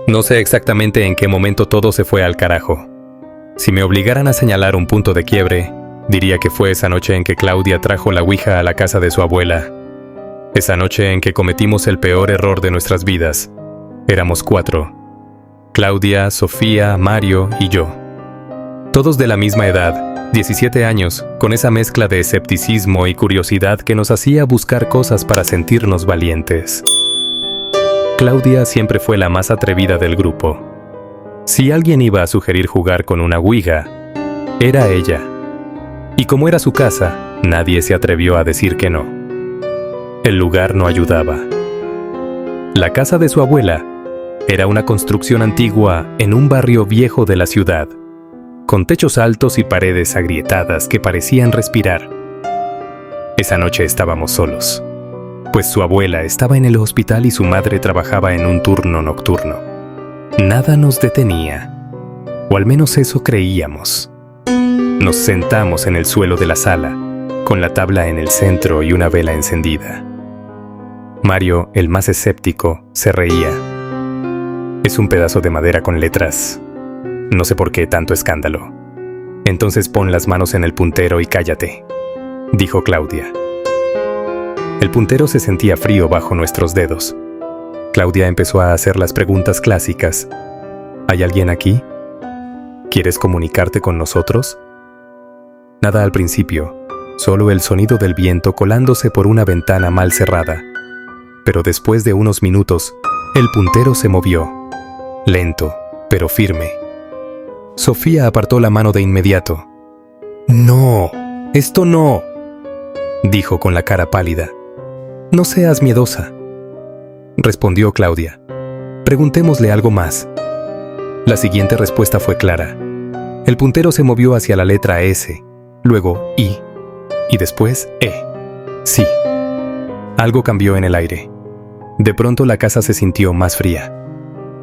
No sé exactamente en qué momento todo se fue al carajo. Si me obligaran a señalar un punto de quiebre, diría que fue esa noche en que Claudia trajo la ouija a la casa de su abuela. Esa noche en que cometimos el peor error de nuestras vidas. Éramos 4. Claudia, Sofía, Mario y yo. Todos de la misma edad, 17 años, con esa mezcla de escepticismo y curiosidad que nos hacía buscar cosas para sentirnos valientes. Claudia siempre fue la más atrevida del grupo. Si alguien iba a sugerir jugar con una ouija, era ella. Y como era su casa, nadie se atrevió a decir que no. El lugar no ayudaba. La casa de su abuela era una construcción antigua en un barrio viejo de la ciudad, con techos altos y paredes agrietadas que parecían respirar. Esa noche estábamos solos, pues su abuela estaba en el hospital y su madre trabajaba en un turno nocturno. Nada nos detenía, o al menos eso creíamos. Nos sentamos en el suelo de la sala, con la tabla en el centro y una vela encendida. Mario, el más escéptico, se reía. Es un pedazo de madera con letras. No sé por qué tanto escándalo. Entonces pon las manos en el puntero y cállate, dijo Claudia. El puntero se sentía frío bajo nuestros dedos. Claudia empezó a hacer las preguntas clásicas. ¿Hay alguien aquí? ¿Quieres comunicarte con nosotros? Nada al principio, solo el sonido del viento colándose por una ventana mal cerrada. Pero después de unos minutos, el puntero se movió, lento, pero firme. Sofía apartó la mano de inmediato. «No, esto no», dijo con la cara pálida. «No seas miedosa», respondió Claudia. «Preguntémosle algo más». La siguiente respuesta fue clara. El puntero se movió hacia la letra S, luego I, y después E. Sí. Algo cambió en el aire. De pronto la casa se sintió más fría.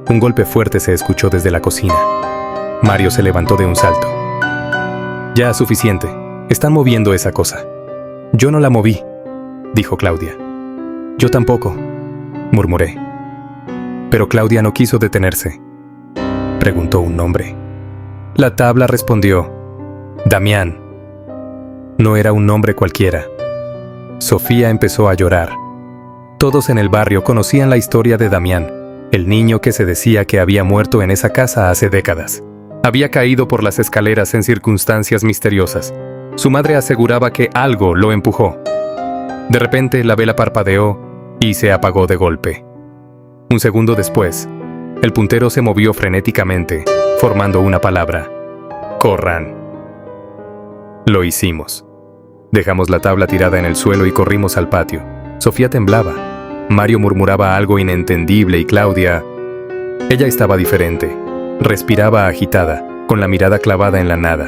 Un golpe fuerte se escuchó desde la cocina. Mario se levantó de un salto. «Ya, suficiente. Están moviendo esa cosa». «Yo no la moví», dijo Claudia. «Yo tampoco», murmuré. Pero Claudia no quiso detenerse. Preguntó un nombre. La tabla respondió: «Damián». No era un nombre cualquiera. Sofía empezó a llorar. Todos en el barrio conocían la historia de Damián, el niño que se decía que había muerto en esa casa hace décadas. Había caído por las escaleras en circunstancias misteriosas. Su madre aseguraba que algo lo empujó. De repente la vela parpadeó y se apagó de golpe. Un segundo después, el puntero se movió frenéticamente, formando una palabra: «Corran». Lo hicimos. Dejamos la tabla tirada en el suelo y corrimos al patio. Sofía temblaba. Mario murmuraba algo inentendible y Claudia... Ella estaba diferente. Respiraba agitada, con la mirada clavada en la nada.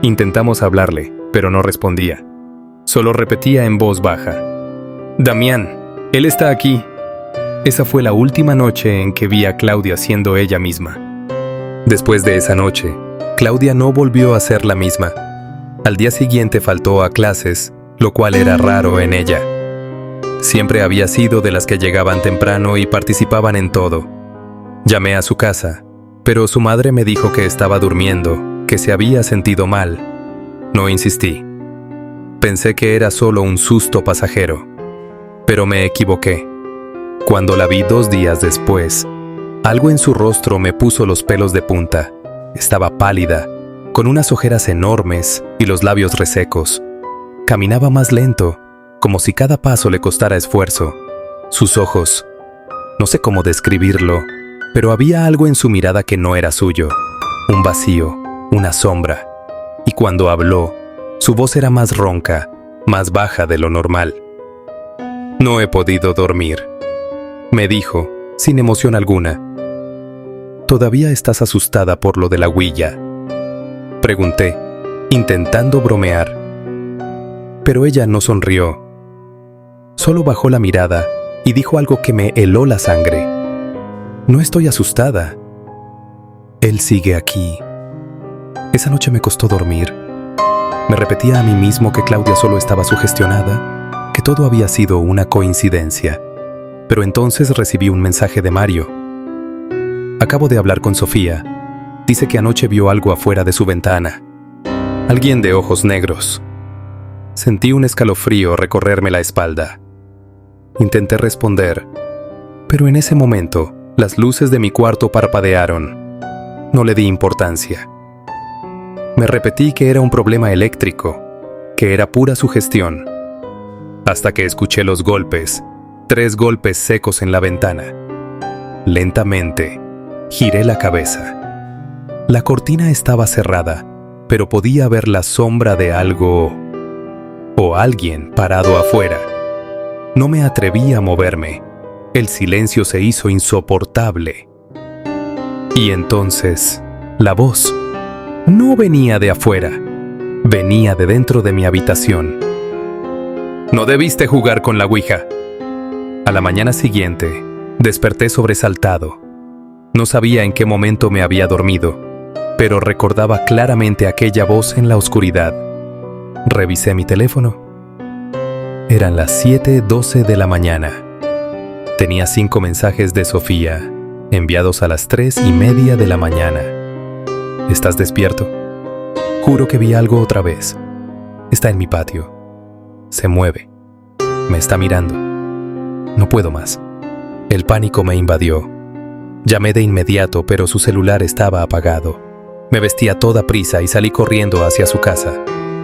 Intentamos hablarle, pero no respondía. Solo repetía en voz baja: «Damián, él está aquí». Esa fue la última noche en que vi a Claudia siendo ella misma. Después de esa noche, Claudia no volvió a ser la misma. Al día siguiente faltó a clases, lo cual era raro en ella. Siempre había sido de las que llegaban temprano y participaban en todo. Llamé a su casa, pero su madre me dijo que estaba durmiendo, que se había sentido mal. No insistí. Pensé que era solo un susto pasajero, pero me equivoqué. Cuando la vi 2 días después, algo en su rostro me puso los pelos de punta. Estaba pálida, con unas ojeras enormes y los labios resecos. Caminaba más lento, como si cada paso le costara esfuerzo. Sus ojos, no sé cómo describirlo, pero había algo en su mirada que no era suyo. Un vacío, una sombra. Y cuando habló, su voz era más ronca, más baja de lo normal. «No he podido dormir», me dijo, sin emoción alguna. «¿Todavía estás asustada por lo de la ouija?», pregunté, intentando bromear. Pero ella no sonrió. Solo bajó la mirada y dijo algo que me heló la sangre. «No estoy asustada. Él sigue aquí». Esa noche me costó dormir. Me repetía a mí mismo que Claudia solo estaba sugestionada, que todo había sido una coincidencia. Pero entonces recibí un mensaje de Mario. Acabo de hablar con Sofía. Dice que anoche vio algo afuera de su ventana. Alguien de ojos negros. Sentí un escalofrío recorrerme la espalda. Intenté responder, pero en ese momento las luces de mi cuarto parpadearon. No le di importancia. Me repetí que era un problema eléctrico, que era pura sugestión, hasta que escuché los golpes, 3 golpes secos en la ventana. Lentamente, giré la cabeza. La cortina estaba cerrada, pero podía ver la sombra de algo o alguien parado afuera. No me atreví a moverme. El silencio se hizo insoportable. Y entonces, la voz no venía de afuera, venía de dentro de mi habitación. No debiste jugar con la ouija. A la mañana siguiente, desperté sobresaltado. No sabía en qué momento me había dormido, pero recordaba claramente aquella voz en la oscuridad. Revisé mi teléfono. Eran las 7:12 de la mañana. Tenía 5 mensajes de Sofía, enviados a las 3:30 de la mañana. ¿Estás despierto? Juro que vi algo otra vez. Está en mi patio. Se mueve. Me está mirando. No puedo más. El pánico me invadió. Llamé de inmediato, pero su celular estaba apagado. Me vestí a toda prisa y salí corriendo hacia su casa.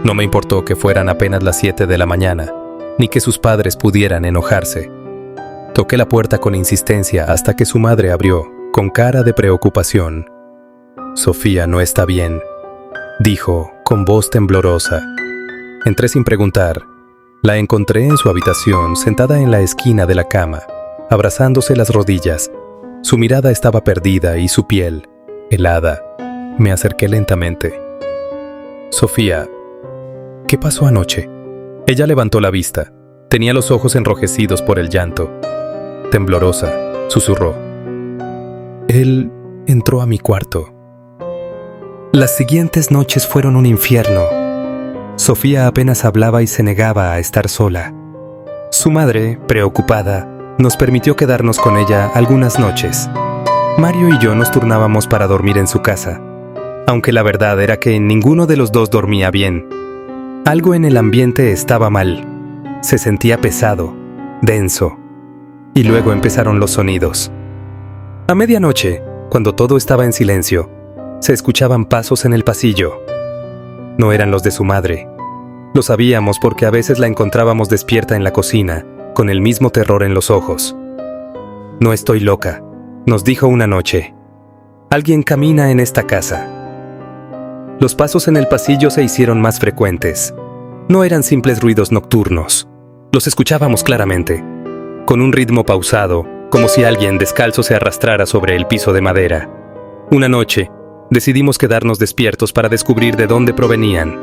No me importó que fueran apenas las 7 de la mañana, ni que sus padres pudieran enojarse. Toqué la puerta con insistencia hasta que su madre abrió, con cara de preocupación. «Sofía no está bien», dijo, con voz temblorosa. Entré sin preguntar. La encontré en su habitación, sentada en la esquina de la cama, abrazándose las rodillas. Su mirada estaba perdida y su piel, helada. Me acerqué lentamente. «Sofía, ¿qué pasó anoche?». Ella levantó la vista. Tenía los ojos enrojecidos por el llanto. Temblorosa, susurró. «Él entró a mi cuarto». Las siguientes noches fueron un infierno. Sofía apenas hablaba y se negaba a estar sola. Su madre, preocupada, nos permitió quedarnos con ella algunas noches. Mario y yo nos turnábamos para dormir en su casa, aunque la verdad era que ninguno de los dos dormía bien. Algo en el ambiente estaba mal. Se sentía pesado, denso. Y luego empezaron los sonidos. A medianoche, cuando todo estaba en silencio, se escuchaban pasos en el pasillo. No eran los de su madre. Lo sabíamos porque a veces la encontrábamos despierta en la cocina, con el mismo terror en los ojos. «No estoy loca», nos dijo una noche. «Alguien camina en esta casa». Los pasos en el pasillo se hicieron más frecuentes. No eran simples ruidos nocturnos. Los escuchábamos claramente, con un ritmo pausado, como si alguien descalzo se arrastrara sobre el piso de madera. Una noche, decidimos quedarnos despiertos para descubrir de dónde provenían.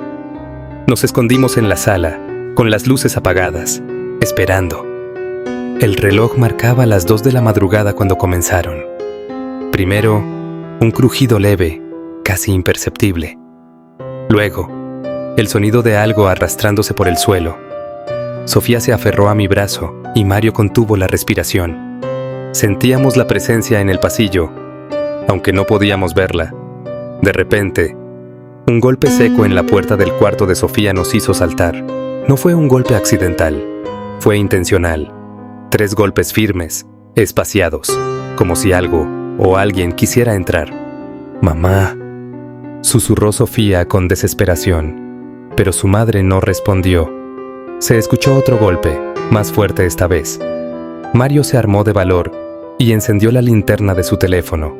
Nos escondimos en la sala, con las luces apagadas, esperando. El reloj marcaba las 2 de la madrugada cuando comenzaron. Primero, un crujido leve, casi imperceptible. Luego, el sonido de algo arrastrándose por el suelo. Sofía se aferró a mi brazo y Mario contuvo la respiración. Sentíamos la presencia en el pasillo, aunque no podíamos verla. De repente, un golpe seco en la puerta del cuarto de Sofía nos hizo saltar. No fue un golpe accidental, fue intencional. 3 golpes firmes, espaciados, como si algo o alguien quisiera entrar. «Mamá», susurró Sofía con desesperación, pero su madre no respondió. Se escuchó otro golpe, más fuerte esta vez. Mario se armó de valor y encendió la linterna de su teléfono.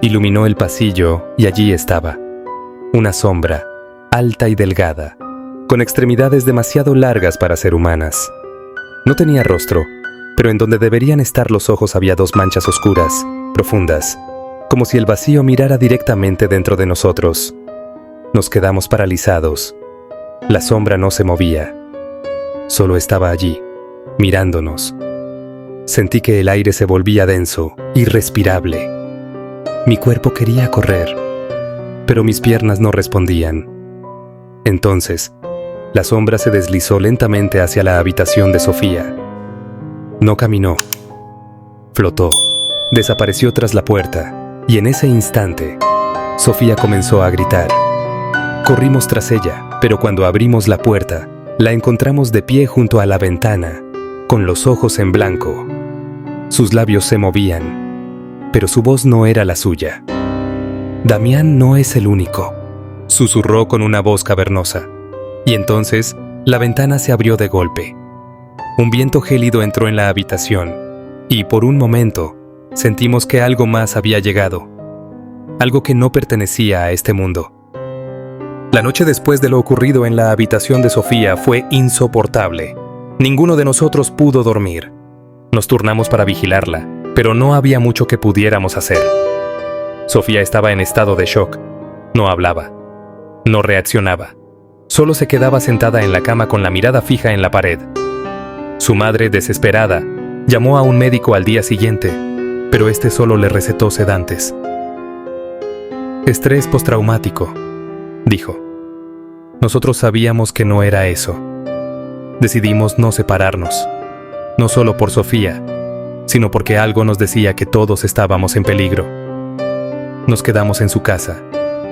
Iluminó el pasillo y allí estaba. Una sombra, alta y delgada, con extremidades demasiado largas para ser humanas. No tenía rostro, pero en donde deberían estar los ojos había 2 manchas oscuras, profundas, como si el vacío mirara directamente dentro de nosotros. Nos quedamos paralizados. La sombra no se movía. Solo estaba allí, mirándonos. Sentí que el aire se volvía denso, irrespirable. Mi cuerpo quería correr, pero mis piernas no respondían. Entonces, la sombra se deslizó lentamente hacia la habitación de Sofía. No caminó. Flotó, desapareció tras la puerta Y en ese instante, Sofía comenzó a gritar. Corrimos tras ella, pero cuando abrimos la puerta, la encontramos de pie junto a la ventana, con los ojos en blanco. Sus labios se movían, pero su voz no era la suya. «Damián no es el único», susurró con una voz cavernosa. Y entonces, la ventana se abrió de golpe. Un viento gélido entró en la habitación, y por un momento, sentimos que algo más había llegado. Algo que no pertenecía a este mundo. La noche después de lo ocurrido en la habitación de Sofía fue insoportable. Ninguno de nosotros pudo dormir. Nos turnamos para vigilarla, pero no había mucho que pudiéramos hacer. Sofía estaba en estado de shock. No hablaba. No reaccionaba. Solo se quedaba sentada en la cama con la mirada fija en la pared. Su madre, desesperada, llamó a un médico al día siguiente, pero este solo le recetó sedantes. «Estrés postraumático», dijo. Nosotros sabíamos que no era eso. Decidimos no separarnos, no solo por Sofía, sino porque algo nos decía que todos estábamos en peligro. Nos quedamos en su casa,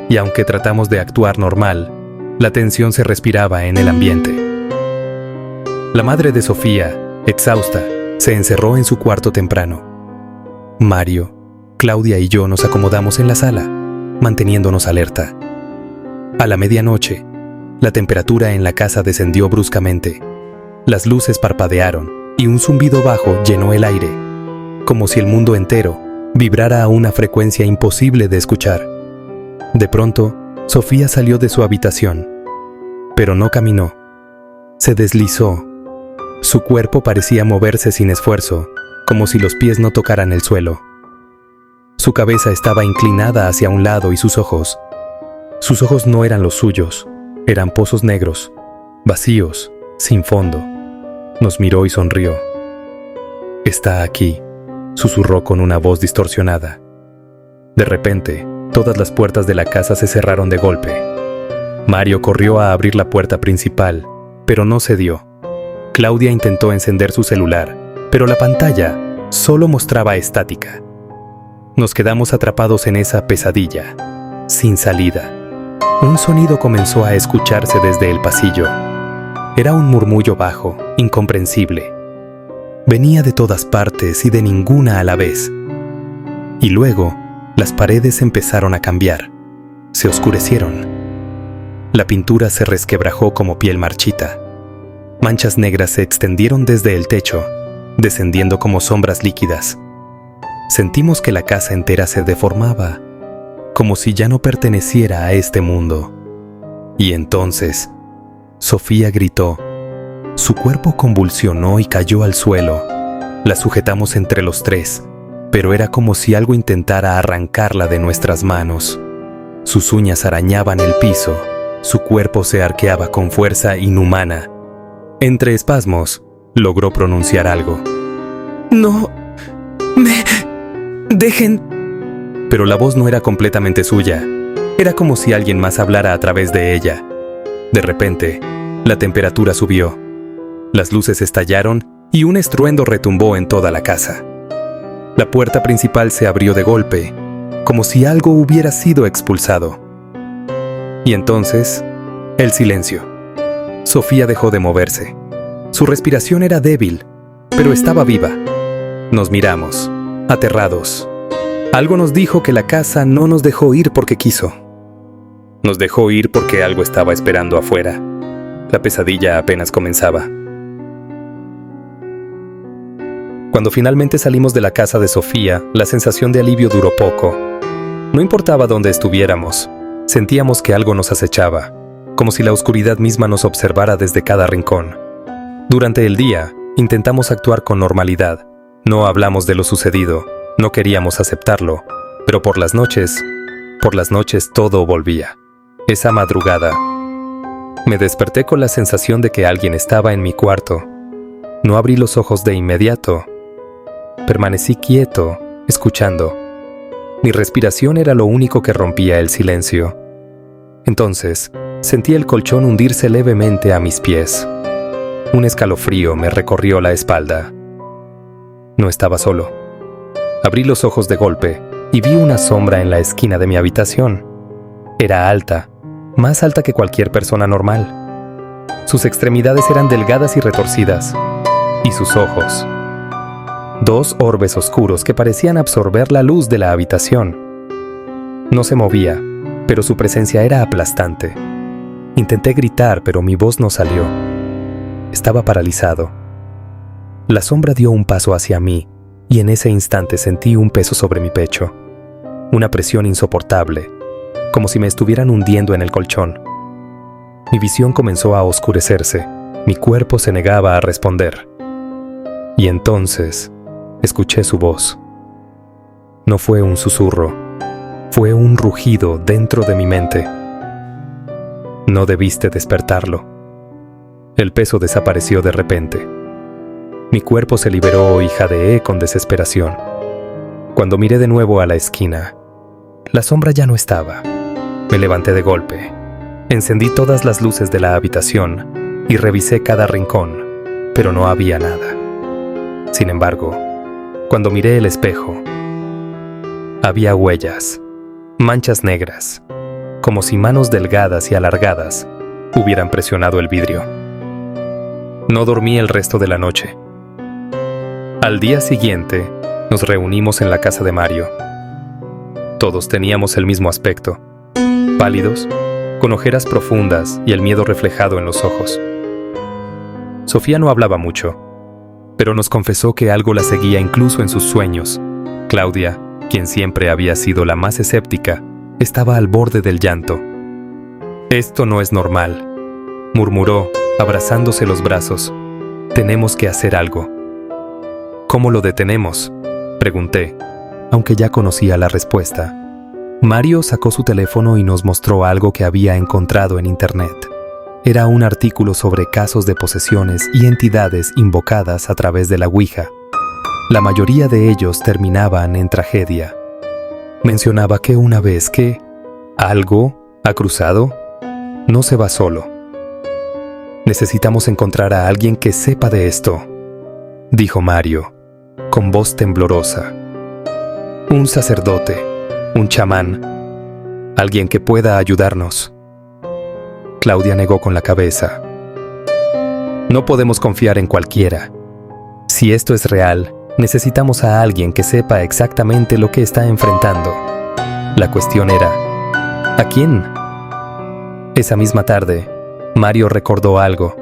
y aunque tratamos de actuar normal, la tensión se respiraba en el ambiente. La madre de Sofía, exhausta, se encerró en su cuarto temprano. Mario, Claudia y yo nos acomodamos en la sala, manteniéndonos alerta. A la medianoche, la temperatura en la casa descendió bruscamente. Las luces parpadearon y un zumbido bajo llenó el aire, como si el mundo entero vibrara a una frecuencia imposible de escuchar. De pronto, Sofía salió de su habitación, pero no caminó. Se deslizó. Su cuerpo parecía moverse sin esfuerzo, como si los pies no tocaran el suelo. Su cabeza estaba inclinada hacia un lado y sus ojos no eran los suyos, eran pozos negros, vacíos, sin fondo. Nos miró y sonrió. «Está aquí», susurró con una voz distorsionada. De repente, todas las puertas de la casa se cerraron de golpe. Mario corrió a abrir la puerta principal, pero no cedió. Claudia intentó encender su celular, pero la pantalla solo mostraba estática. Nos quedamos atrapados en esa pesadilla, sin salida. Un sonido comenzó a escucharse desde el pasillo. Era un murmullo bajo, incomprensible. Venía de todas partes y de ninguna a la vez. Y luego, las paredes empezaron a cambiar. Se oscurecieron. La pintura se resquebrajó como piel marchita. Manchas negras se extendieron desde el techo, descendiendo como sombras líquidas. Sentimos que la casa entera se deformaba, como si ya no perteneciera a este mundo. Y entonces, Sofía gritó. Su cuerpo convulsionó y cayó al suelo. La sujetamos entre los tres, pero era como si algo intentara arrancarla de nuestras manos. Sus uñas arañaban el piso, su cuerpo se arqueaba con fuerza inhumana. Entre espasmos, logró pronunciar algo. «No me dejen». Pero la voz no era completamente suya. Era como si alguien más hablara a través de ella. De repente, la temperatura subió. Las luces estallaron y un estruendo retumbó en toda la casa. La puerta principal se abrió de golpe, como si algo hubiera sido expulsado. Y entonces, el silencio. Sofía dejó de moverse. Su respiración era débil, pero estaba viva. Nos miramos, aterrados. Algo nos dijo que la casa no nos dejó ir porque quiso. Nos dejó ir porque algo estaba esperando afuera. La pesadilla apenas comenzaba. Cuando finalmente salimos de la casa de Sofía, la sensación de alivio duró poco. No importaba dónde estuviéramos, sentíamos que algo nos acechaba, como si la oscuridad misma nos observara desde cada rincón. Durante el día, intentamos actuar con normalidad. No hablamos de lo sucedido, no queríamos aceptarlo, pero por las noches todo volvía. Esa madrugada, me desperté con la sensación de que alguien estaba en mi cuarto. No abrí los ojos de inmediato. Permanecí quieto, escuchando. Mi respiración era lo único que rompía el silencio. Entonces, sentí el colchón hundirse levemente a mis pies. Un escalofrío me recorrió la espalda. No estaba solo. Abrí los ojos de golpe, y vi una sombra en la esquina de mi habitación. Era alta, más alta que cualquier persona normal. Sus extremidades eran delgadas y retorcidas, y sus ojos, dos orbes oscuros que parecían absorber la luz de la habitación. No se movía, pero su presencia era aplastante. Intenté gritar, pero mi voz no salió. Estaba paralizado. La sombra dio un paso hacia mí, y en ese instante sentí un peso sobre mi pecho. Una presión insoportable, como si me estuvieran hundiendo en el colchón. Mi visión comenzó a oscurecerse. Mi cuerpo se negaba a responder. Y entonces, escuché su voz. No fue un susurro, fue un rugido dentro de mi mente. No debiste despertarlo. El peso desapareció de repente. Mi cuerpo se liberó y jadeé con desesperación. Cuando miré de nuevo a la esquina, la sombra ya no estaba. Me levanté de golpe. Encendí todas las luces de la habitación y revisé cada rincón, pero no había nada. Sin embargo, cuando miré el espejo, había huellas, manchas negras, como si manos delgadas y alargadas hubieran presionado el vidrio. No dormí el resto de la noche. Al día siguiente, nos reunimos en la casa de Mario. Todos teníamos el mismo aspecto, pálidos, con ojeras profundas y el miedo reflejado en los ojos. Sofía no hablaba mucho, pero nos confesó que algo la seguía incluso en sus sueños. Claudia, quien siempre había sido la más escéptica, estaba al borde del llanto. «Esto no es normal», murmuró, abrazándose los brazos. «Tenemos que hacer algo». «¿Cómo lo detenemos?», pregunté, aunque ya conocía la respuesta. Mario sacó su teléfono y nos mostró algo que había encontrado en internet. Era un artículo sobre casos de posesiones y entidades invocadas a través de la Ouija. La mayoría de ellos terminaban en tragedia. Mencionaba que una vez que algo ha cruzado, no se va solo. «Necesitamos encontrar a alguien que sepa de esto», dijo Mario, con voz temblorosa. «Un sacerdote, un chamán, alguien que pueda ayudarnos». Claudia negó con la cabeza. «No podemos confiar en cualquiera. Si esto es real, necesitamos a alguien que sepa exactamente lo que está enfrentando». La cuestión era, ¿a quién? Esa misma tarde, Mario recordó algo.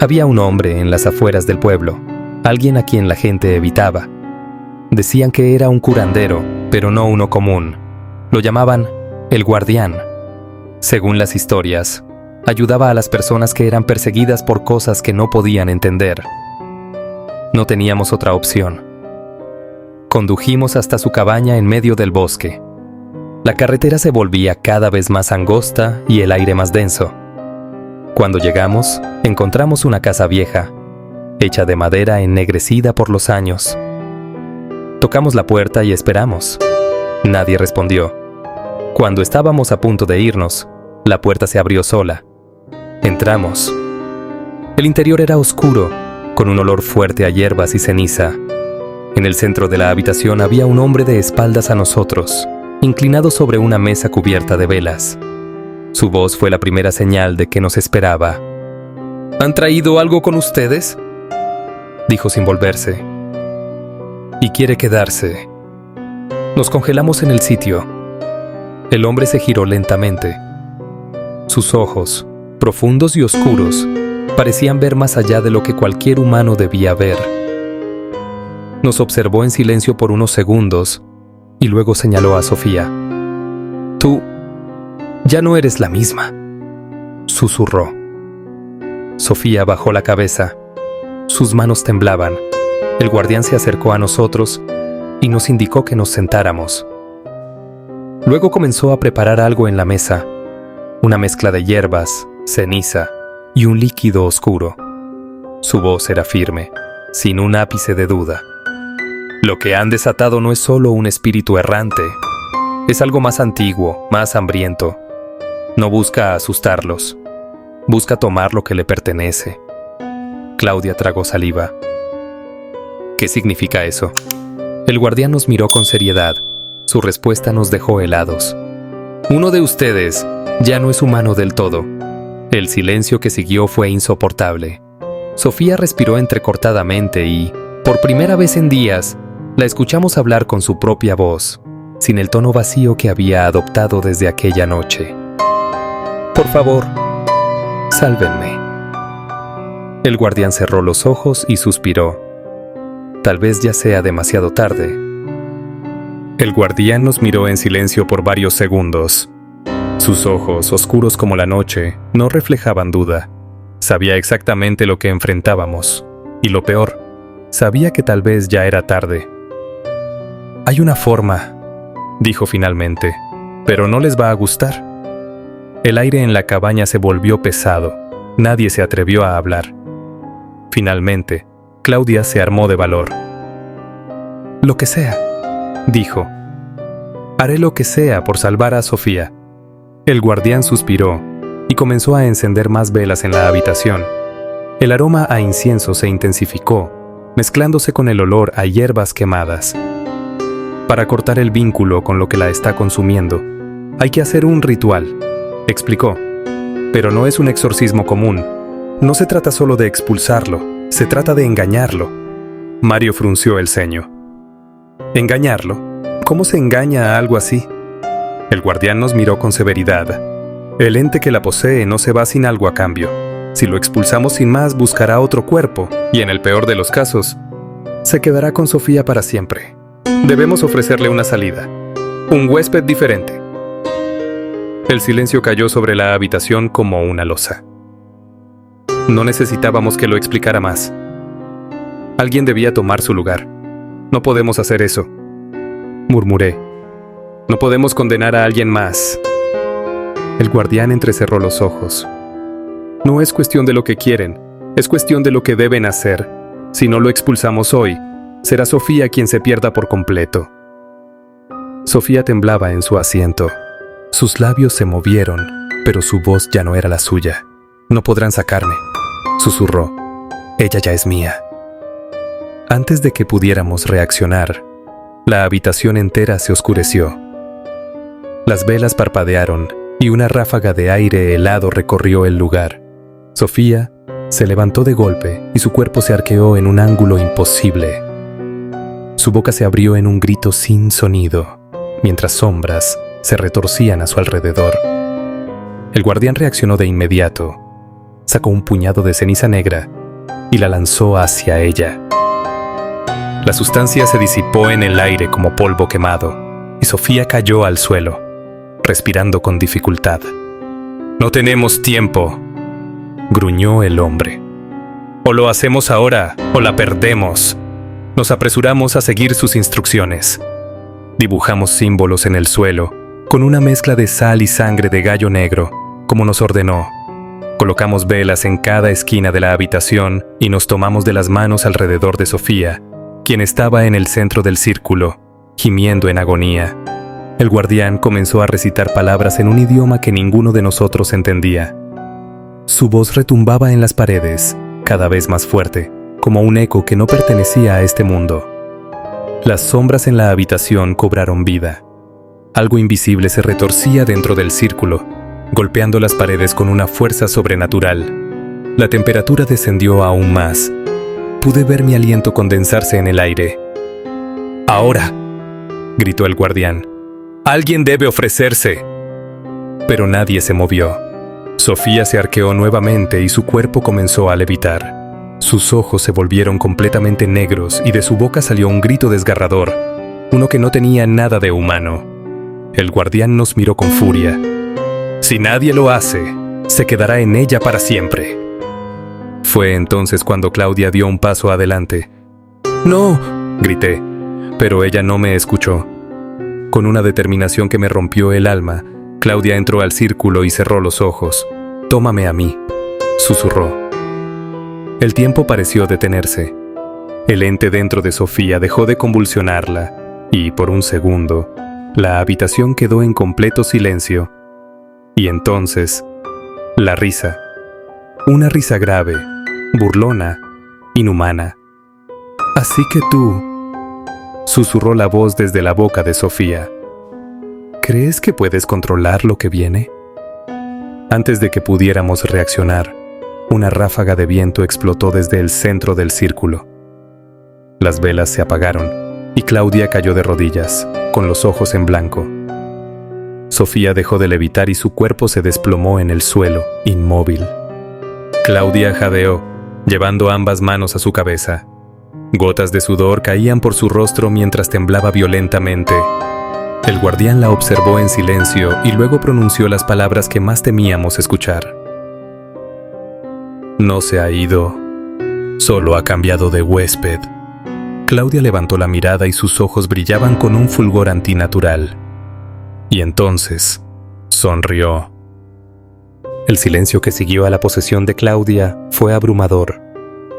Había un hombre en las afueras del pueblo, alguien a quien la gente evitaba. Decían que era un curandero, pero no uno común. Lo llamaban el Guardián. Según las historias, ayudaba a las personas que eran perseguidas por cosas que no podían entender. No teníamos otra opción. Condujimos hasta su cabaña en medio del bosque. La carretera se volvía cada vez más angosta y el aire más denso. Cuando llegamos, encontramos una casa vieja, hecha de madera ennegrecida por los años. Tocamos la puerta y esperamos. Nadie respondió. Cuando estábamos a punto de irnos, la puerta se abrió sola. Entramos. El interior era oscuro, con un olor fuerte a hierbas y ceniza. En el centro de la habitación había un hombre de espaldas a nosotros, inclinado sobre una mesa cubierta de velas. Su voz fue la primera señal de que nos esperaba. «¿Han traído algo con ustedes?», dijo sin volverse. «Y quiere quedarse». Nos congelamos en el sitio. El hombre se giró lentamente. Sus ojos, profundos y oscuros, parecían ver más allá de lo que cualquier humano debía ver. Nos observó en silencio por unos segundos y luego señaló a Sofía. «Tú ya no eres la misma», susurró. Sofía bajó la cabeza. Sus manos temblaban. El guardián se acercó a nosotros y nos indicó que nos sentáramos. Luego comenzó a preparar algo en la mesa, una mezcla de hierbas, ceniza y un líquido oscuro. Su voz era firme, sin un ápice de duda. «Lo que han desatado no es solo un espíritu errante, es algo más antiguo, más hambriento. No busca asustarlos, busca tomar lo que le pertenece». Claudia tragó saliva. «¿Qué significa eso?». El guardián nos miró con seriedad, Su respuesta nos dejó helados. Uno de ustedes ya no es humano del todo. El silencio que siguió fue insoportable. Sofía respiró entrecortadamente y, por primera vez en días, la escuchamos hablar con su propia voz, sin el tono vacío que había adoptado desde aquella noche. Por favor, sálvenme. El guardián cerró los ojos y suspiró. Tal vez ya sea demasiado tarde. El guardián nos miró en silencio por varios segundos. Sus ojos, oscuros como la noche, no reflejaban duda. Sabía exactamente lo que enfrentábamos. Y lo peor, sabía que tal vez ya era tarde. Hay una forma, dijo finalmente, pero no les va a gustar. El aire en la cabaña se volvió pesado. Nadie se atrevió a hablar. Finalmente, Claudia se armó de valor. Lo que sea, dijo. Haré lo que sea por salvar a Sofía. El guardián suspiró y comenzó a encender más velas en la habitación. El aroma a incienso se intensificó, mezclándose con el olor a hierbas quemadas. Para cortar el vínculo con lo que la está consumiendo, hay que hacer un ritual, explicó. Pero no es un exorcismo común. No se trata solo de expulsarlo, se trata de engañarlo. Mario frunció el ceño. ¿Engañarlo? ¿Cómo se engaña a algo así? El guardián nos miró con severidad. El ente que la posee no se va sin algo a cambio. Si lo expulsamos sin más, buscará otro cuerpo, y en el peor de los casos, se quedará con Sofía para siempre. Debemos ofrecerle una salida, un huésped diferente. El silencio cayó sobre la habitación como una losa. No necesitábamos que lo explicara más. Alguien debía tomar su lugar. No podemos hacer eso, murmuré. No podemos condenar a alguien más. El guardián entrecerró los ojos. No es cuestión de lo que quieren, es cuestión de lo que deben hacer. Si no lo expulsamos hoy, será Sofía quien se pierda por completo. Sofía temblaba en su asiento. Sus labios se movieron, pero su voz ya no era la suya. No podrán sacarme, susurró. Ella ya es mía. Antes de que pudiéramos reaccionar, la habitación entera se oscureció. Las velas parpadearon y una ráfaga de aire helado recorrió el lugar. Sofía se levantó de golpe y su cuerpo se arqueó en un ángulo imposible. Su boca se abrió en un grito sin sonido, mientras sombras se retorcían a su alrededor. El guardián reaccionó de inmediato. Sacó un puñado de ceniza negra y la lanzó hacia ella. La sustancia se disipó en el aire como polvo quemado, y Sofía cayó al suelo, respirando con dificultad. «No tenemos tiempo», gruñó el hombre. «O lo hacemos ahora, o la perdemos». Nos apresuramos a seguir sus instrucciones. Dibujamos símbolos en el suelo, con una mezcla de sal y sangre de gallo negro, como nos ordenó. Colocamos velas en cada esquina de la habitación y nos tomamos de las manos alrededor de Sofía, quien estaba en el centro del círculo, gimiendo en agonía. El guardián comenzó a recitar palabras en un idioma que ninguno de nosotros entendía. Su voz retumbaba en las paredes, cada vez más fuerte, como un eco que no pertenecía a este mundo. Las sombras en la habitación cobraron vida. Algo invisible se retorcía dentro del círculo, golpeando las paredes con una fuerza sobrenatural. La temperatura descendió aún más. Pude ver mi aliento condensarse en el aire. «Ahora», gritó el guardián, «alguien debe ofrecerse». Pero nadie se movió. Sofía se arqueó nuevamente y su cuerpo comenzó a levitar. Sus ojos se volvieron completamente negros y de su boca salió un grito desgarrador, uno que no tenía nada de humano. El guardián nos miró con furia. «Si nadie lo hace, se quedará en ella para siempre». Fue entonces cuando Claudia dio un paso adelante. «¡No!», grité, pero ella no me escuchó. Con una determinación que me rompió el alma, Claudia entró al círculo y cerró los ojos. «Tómame a mí», susurró. El tiempo pareció detenerse. El ente dentro de Sofía dejó de convulsionarla y, por un segundo, la habitación quedó en completo silencio. Y entonces, la risa. Una risa grave, burlona, inhumana. «Así que tú», susurró la voz desde la boca de Sofía. ¿Crees que puedes controlar lo que viene? Antes de que pudiéramos reaccionar, una ráfaga de viento explotó desde el centro del círculo. Las velas se apagaron y Claudia cayó de rodillas, con los ojos en blanco. Sofía dejó de levitar y su cuerpo se desplomó en el suelo, inmóvil. Claudia jadeó, llevando ambas manos a su cabeza. Gotas de sudor caían por su rostro mientras temblaba violentamente. El guardián la observó en silencio y luego pronunció las palabras que más temíamos escuchar. No se ha ido, solo ha cambiado de huésped. Claudia levantó la mirada y sus ojos brillaban con un fulgor antinatural. Y entonces, sonrió. El silencio que siguió a la posesión de Claudia fue abrumador.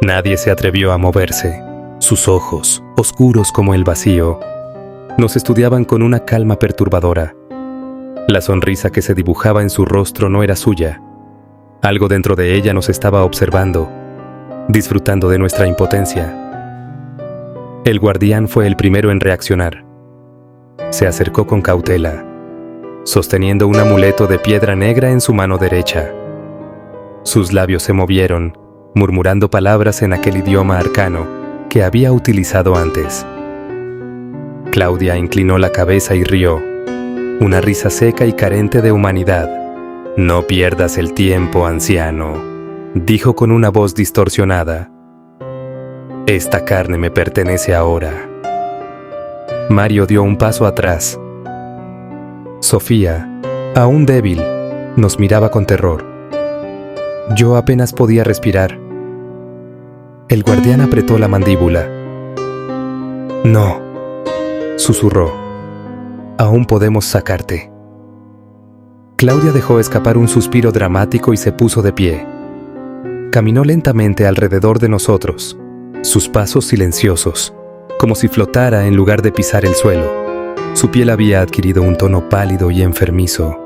Nadie se atrevió a moverse. Sus ojos, oscuros como el vacío, nos estudiaban con una calma perturbadora. La sonrisa que se dibujaba en su rostro no era suya. Algo dentro de ella nos estaba observando, disfrutando de nuestra impotencia. El guardián fue el primero en reaccionar. Se acercó con cautela, sosteniendo un amuleto de piedra negra en su mano derecha. Sus labios se movieron, murmurando palabras en aquel idioma arcano que había utilizado antes. Claudia inclinó la cabeza y rió, una risa seca y carente de humanidad. «No pierdas el tiempo, anciano», dijo con una voz distorsionada. «Esta carne me pertenece ahora». Mario dio un paso atrás. Sofía, aún débil, nos miraba con terror. Yo apenas podía respirar. El guardián apretó la mandíbula. «No», susurró. «Aún podemos sacarte». Claudia dejó escapar un suspiro dramático y se puso de pie. Caminó lentamente alrededor de nosotros, sus pasos silenciosos, como si flotara en lugar de pisar el suelo. Su piel había adquirido un tono pálido y enfermizo.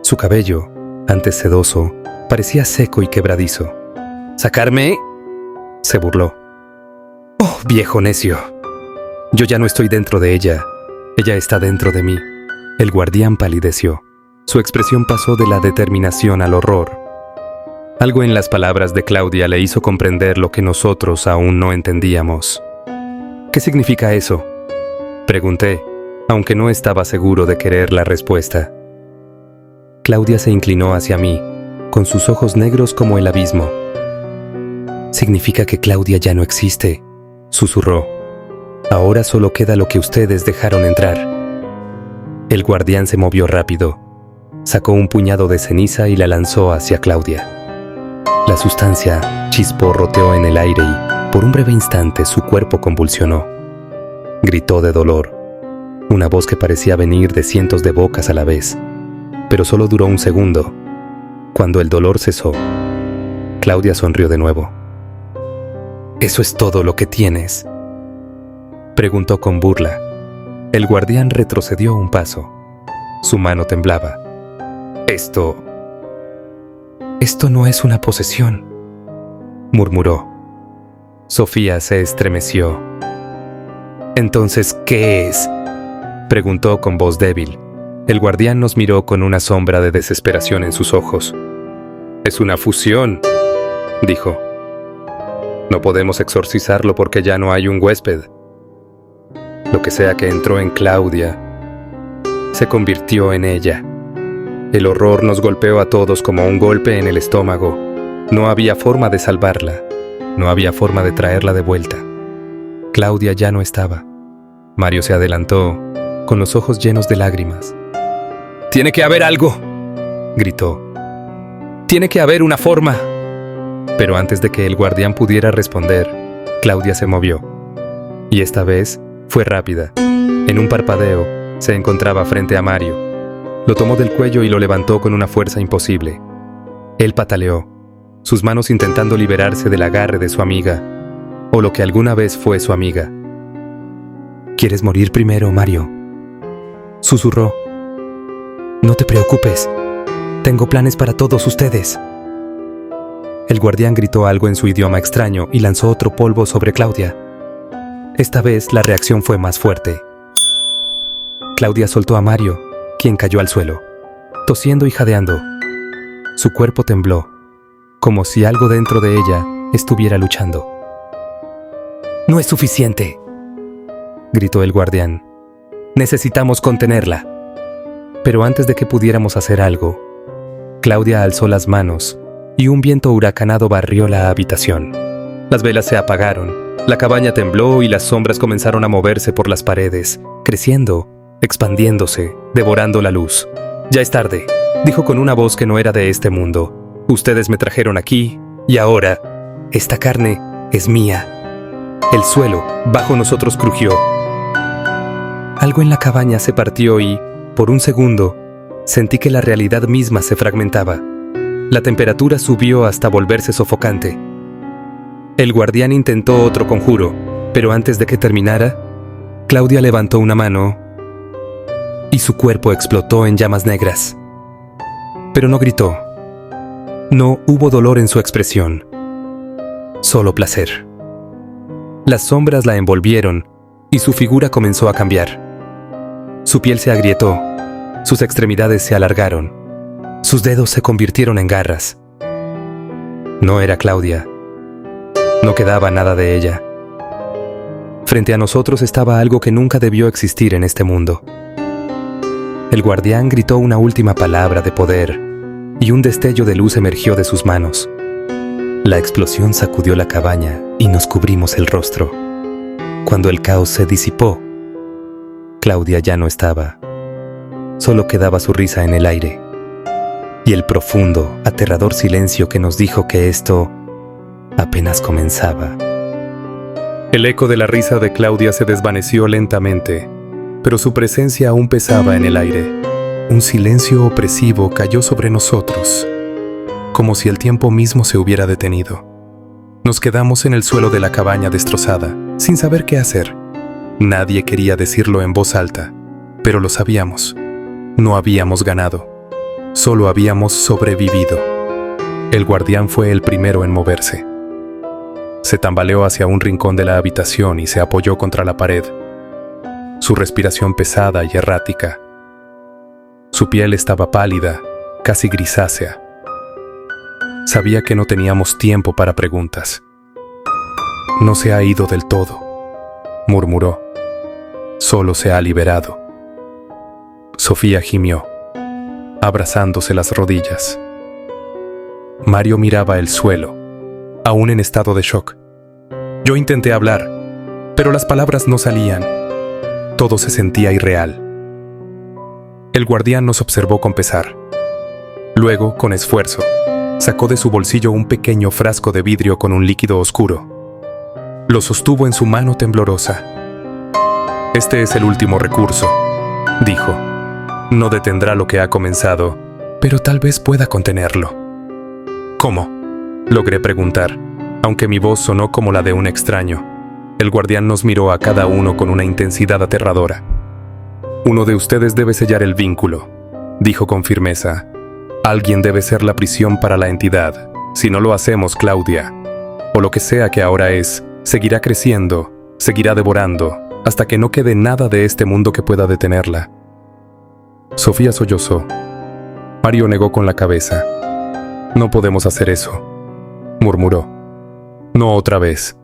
Su cabello, antes sedoso, parecía seco y quebradizo. «¿Sacarme?», se burló. «Oh, viejo necio. Yo ya no estoy dentro de ella. Ella está dentro de mí». El guardián palideció. Su expresión pasó de la determinación al horror. Algo en las palabras de Claudia le hizo comprender lo que nosotros aún no entendíamos. «¿Qué significa eso?», pregunté, aunque no estaba seguro de querer la respuesta. Claudia se inclinó hacia mí, con sus ojos negros como el abismo. «Significa que Claudia ya no existe», susurró. «Ahora solo queda lo que ustedes dejaron entrar». El guardián se movió rápido. Sacó un puñado de ceniza y la lanzó hacia Claudia. La sustancia chisporroteó en el aire y, por un breve instante, su cuerpo convulsionó. Gritó de dolor, una voz que parecía venir de cientos de bocas a la vez, pero solo duró un segundo. Cuando el dolor cesó, Claudia sonrió de nuevo. «¿Eso es todo lo que tienes?», preguntó con burla. El guardián retrocedió un paso. Su mano temblaba. Esto no es una posesión», murmuró. Sofía se estremeció. «Entonces, ¿qué es?», preguntó con voz débil. El guardián nos miró con una sombra de desesperación en sus ojos. «Es una fusión», dijo. «No podemos exorcizarlo porque ya no hay un huésped. Lo que sea que entró en Claudia, se convirtió en ella». El horror nos golpeó a todos como un golpe en el estómago. No había forma de salvarla. No había forma de traerla de vuelta. Claudia ya no estaba. Mario se adelantó, con los ojos llenos de lágrimas. «Tiene que haber algo», gritó. «Tiene que haber una forma». Pero antes de que el guardián pudiera responder, Claudia se movió. Y esta vez fue rápida. En un parpadeo, se encontraba frente a Mario. Lo tomó del cuello y lo levantó con una fuerza imposible. Él pataleó, sus manos intentando liberarse del agarre de su amiga, o lo que alguna vez fue su amiga. «¿Quieres morir primero, Mario?», susurró. «No te preocupes, tengo planes para todos ustedes». El guardián gritó algo en su idioma extraño y lanzó otro polvo sobre Claudia. Esta vez la reacción fue más fuerte. Claudia soltó a Mario, quien cayó al suelo, tosiendo y jadeando. Su cuerpo tembló, como si algo dentro de ella estuviera luchando. «No es suficiente», gritó el guardián. «Necesitamos contenerla». Pero antes de que pudiéramos hacer algo, Claudia alzó las manos y un viento huracanado barrió la habitación. Las velas se apagaron, la cabaña tembló y las sombras comenzaron a moverse por las paredes, creciendo, expandiéndose, devorando la luz. «Ya es tarde», dijo con una voz que no era de este mundo. «Ustedes me trajeron aquí, y ahora, esta carne es mía». El suelo bajo nosotros crujió. Algo en la cabaña se partió y, por un segundo, sentí que la realidad misma se fragmentaba. La temperatura subió hasta volverse sofocante. El guardián intentó otro conjuro, pero antes de que terminara, Claudia levantó una mano y su cuerpo explotó en llamas negras. Pero no gritó. No hubo dolor en su expresión. Solo placer. Las sombras la envolvieron y su figura comenzó a cambiar. Su piel se agrietó, sus extremidades se alargaron, sus dedos se convirtieron en garras. No era Claudia. No quedaba nada de ella. Frente a nosotros estaba algo que nunca debió existir en este mundo. El guardián gritó una última palabra de poder y un destello de luz emergió de sus manos. La explosión sacudió la cabaña y nos cubrimos el rostro. Cuando el caos se disipó, Claudia ya no estaba. Solo quedaba su risa en el aire y el profundo, aterrador silencio que nos dijo que esto apenas comenzaba. El eco de la risa de Claudia se desvaneció lentamente, pero su presencia aún pesaba en el aire. Un silencio opresivo cayó sobre nosotros, como si el tiempo mismo se hubiera detenido. Nos quedamos en el suelo de la cabaña destrozada, sin saber qué hacer. Nadie quería decirlo en voz alta, pero lo sabíamos. No habíamos ganado, solo habíamos sobrevivido. El guardián fue el primero en moverse. Se tambaleó hacia un rincón de la habitación y se apoyó contra la pared. Su respiración pesada y errática. Su piel estaba pálida, casi grisácea. Sabía que no teníamos tiempo para preguntas. «No se ha ido del todo», murmuró. «Solo se ha liberado». Sofía gimió, abrazándose las rodillas. Mario miraba el suelo, aún en estado de shock. Yo intenté hablar, pero las palabras no salían. Todo se sentía irreal. El guardián nos observó con pesar. Luego, con esfuerzo, sacó de su bolsillo un pequeño frasco de vidrio con un líquido oscuro. Lo sostuvo en su mano temblorosa. «Este es el último recurso», dijo. «No detendrá lo que ha comenzado, pero tal vez pueda contenerlo». «¿Cómo?», logré preguntar, aunque mi voz sonó como la de un extraño. El guardián nos miró a cada uno con una intensidad aterradora. «Uno de ustedes debe sellar el vínculo», dijo con firmeza. «Alguien debe ser la prisión para la entidad. Si no lo hacemos, Claudia, o lo que sea que ahora es, seguirá creciendo, seguirá devorando, hasta que no quede nada de este mundo que pueda detenerla». Sofía sollozó. Mario negó con la cabeza. «No podemos hacer eso», murmuró. «No otra vez».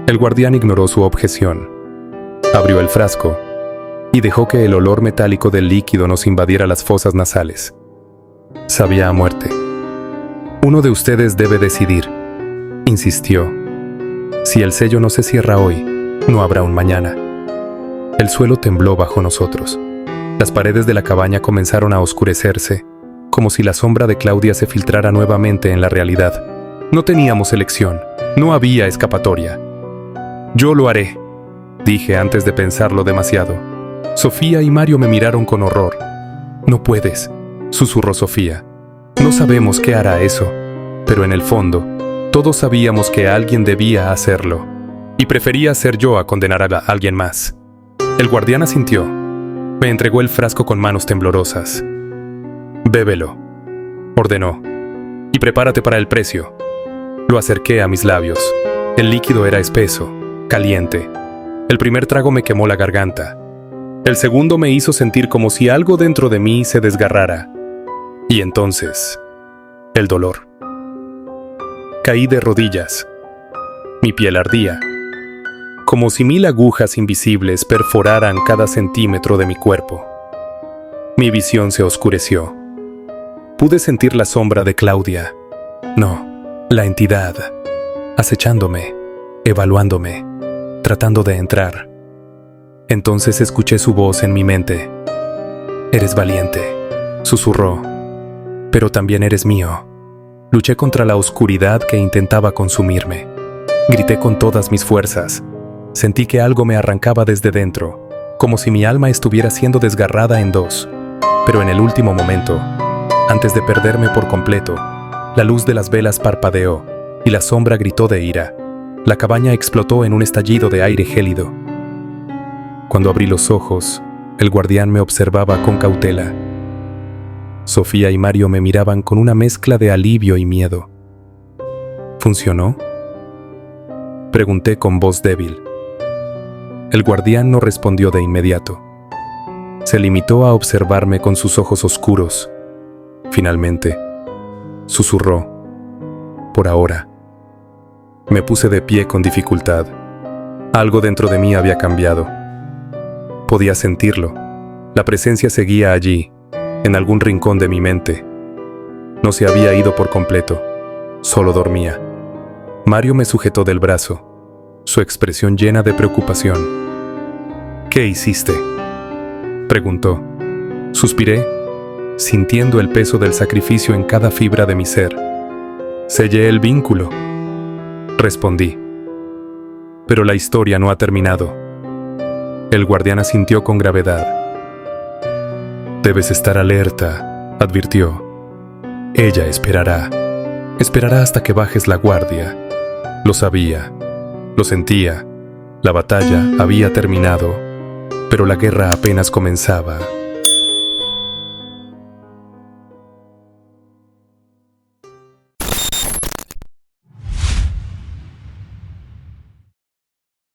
El guardián ignoró su objeción. Abrió el frasco y dejó que el olor metálico del líquido nos invadiera las fosas nasales. Sabía a muerte. «Uno de ustedes debe decidir», insistió. «Si el sello no se cierra hoy, no habrá un mañana». El suelo tembló bajo nosotros. Las paredes de la cabaña comenzaron a oscurecerse, como si la sombra de Claudia se filtrara nuevamente en la realidad. No teníamos elección, no había escapatoria. «Yo lo haré», dije antes de pensarlo demasiado. Sofía y Mario me miraron con horror. «No puedes», susurró Sofía. «No sabemos qué hará eso, pero en el fondo, todos sabíamos que alguien debía hacerlo, y prefería ser yo a condenar a alguien más». El guardián asintió. Me entregó el frasco con manos temblorosas. «Bébelo», ordenó, «y prepárate para el precio». Lo acerqué a mis labios. El líquido era espeso, caliente. El primer trago me quemó la garganta. El segundo me hizo sentir como si algo dentro de mí se desgarrara. Y entonces, el dolor. Caí de rodillas. Mi piel ardía, como si 1000 agujas invisibles perforaran cada centímetro de mi cuerpo. Mi visión se oscureció. Pude sentir la sombra de Claudia. No, la entidad, acechándome, evaluándome, tratando de entrar. Entonces escuché su voz en mi mente. «Eres valiente», susurró, «pero también eres mío». Luché contra la oscuridad que intentaba consumirme. Grité con todas mis fuerzas. Sentí que algo me arrancaba desde dentro, como si mi alma estuviera siendo desgarrada en dos. Pero en el último momento, antes de perderme por completo, la luz de las velas parpadeó y la sombra gritó de ira. La cabaña explotó en un estallido de aire gélido. Cuando abrí los ojos, el guardián me observaba con cautela. Sofía y Mario me miraban con una mezcla de alivio y miedo. ¿Funcionó?, pregunté con voz débil. El guardián no respondió de inmediato. Se limitó a observarme con sus ojos oscuros. Finalmente, susurró: «Por ahora». Me puse de pie con dificultad. Algo dentro de mí había cambiado. Podía sentirlo. La presencia seguía allí, en algún rincón de mi mente. No se había ido por completo, solo dormía. Mario me sujetó del brazo, su expresión llena de preocupación. «¿Qué hiciste?», preguntó. Suspiré, sintiendo el peso del sacrificio en cada fibra de mi ser. «Sellé el vínculo», respondí. Pero la historia no ha terminado. El guardián asintió con gravedad. «Debes estar alerta», advirtió. «Ella esperará. Esperará hasta que bajes la guardia». Lo sabía, lo sentía. La batalla había terminado, pero la guerra apenas comenzaba.